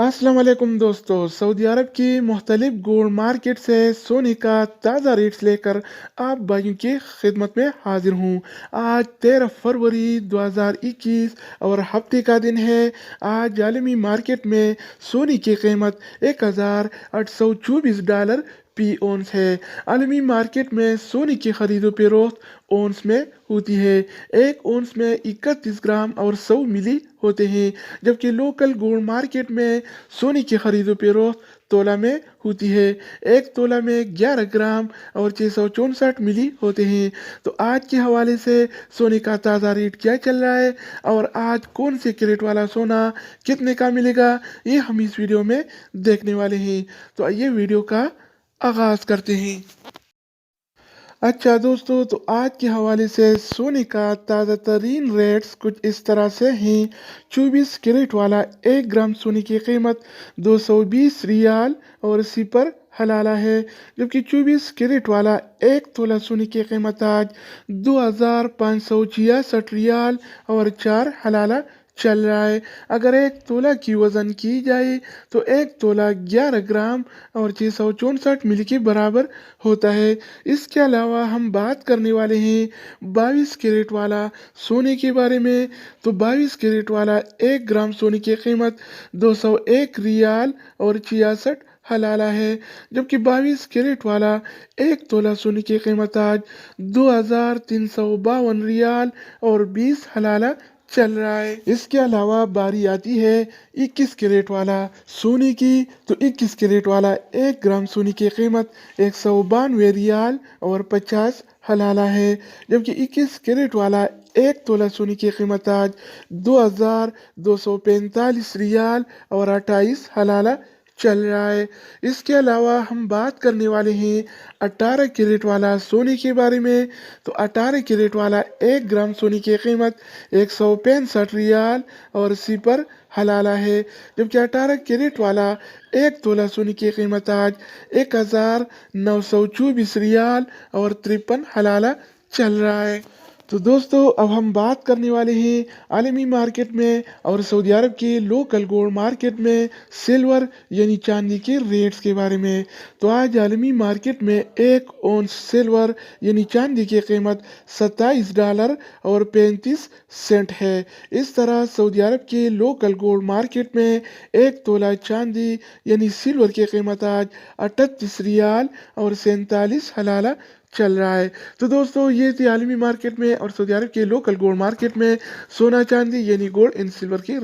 अस्सलाम वालेकुम दोस्तों। सऊदी अरब की मुख्तलिफ गोल्ड मार्केट से सोने का ताज़ा रेट्स लेकर आप भाइयों की खिदमत में हाजिर हूँ। आज 13 फरवरी 2021 और हफ्ते का दिन है। आज आलमी मार्केट में सोने की कीमत $1824 पी ओंस है। आलमी मार्केट में सोने की खरीदो फरोख्त ओंस में होती है। एक ओंस में 31 ग्राम और 100 मिली होते हैं, जबकि लोकल गोल्ड मार्केट में सोने की खरीदो फरोख्त तोला में होती है। एक तोला में 11 ग्राम और 664 मिली होते हैं। तो आज के हवाले से सोने का ताज़ा रेट क्या चल रहा है और आज कौन से कैरेट वाला सोना कितने का मिलेगा, ये हम इस वीडियो में देखने वाले हैं। तो आइए वीडियो का आगाज़ करते हैं। अच्छा दोस्तों, तो आज के हवाले से सोने का ताज़ा तरीन रेट्स कुछ इस तरह से हैं। 24 कैरेट वाला 1 ग्राम सोने की कीमत 220 रियाल और सिपर हलाला है, जबकि 24 कैरेट वाला 1 तोला सोने की कीमत आज 2566 रियाल और 4 हलाला चल रहा है। अगर 1 तोला की वज़न की जाए तो 1 तोला 11 ग्राम और 664 मिली के बराबर होता है। इसके अलावा हम बात करने वाले हैं 22 कैरेट वाला सोने के बारे में। तो 22 कैरेट वाला 1 ग्राम सोने की कीमत 201 रियाल और 66 हलाला है, जबकि 22 कैरेट वाला 1 तोला सोने की कीमत आज 2352 रियाल और 20 हलाला चल रहा है। इसके अलावा बारी आती है 21 कैरेट वाला सोने की। तो 21 कैरेट वाला 1 ग्राम सोने की कीमत 192 रियाल और 50 हलाला है, जबकि 21 कैरेट वाला 1 तोला सोने की कीमत आज 2245 रियाल और 28 हलाला चल रहा है। इसके अलावा हम बात करने वाले हैं 18 कैरेट वाला सोने के बारे में। तो 18 कैरेट वाला 1 ग्राम सोने की कीमत 165 रियाल और सिपर हलाला है, जबकि 18 कैरेट वाला 1 तोला सोने की कीमत आज 1924 रियाल और 53 हलाला चल रहा है। तो दोस्तों, अब हम बात करने वाले हैं आलमी मार्केट में और सऊदी अरब के लोकल गोल्ड मार्केट में सिल्वर यानी चांदी के रेट्स के बारे में। तो आज आलमी मार्केट में 1 औंस सिल्वर यानी चांदी की कीमत $27 और 35 सेंट है। इस तरह सऊदी अरब के लोकल गोल्ड मार्केट में 1 तोला चांदी यानी सिल्वर की कीमत आज 38 रियाल और 47 हलाला चल रहा है। तो दोस्तों, ये थी आलमी मार्केट में और सऊदी अरब के लोकल गोल्ड मार्केट में सोना चांदी यानी गोल्ड एंड सिल्वर की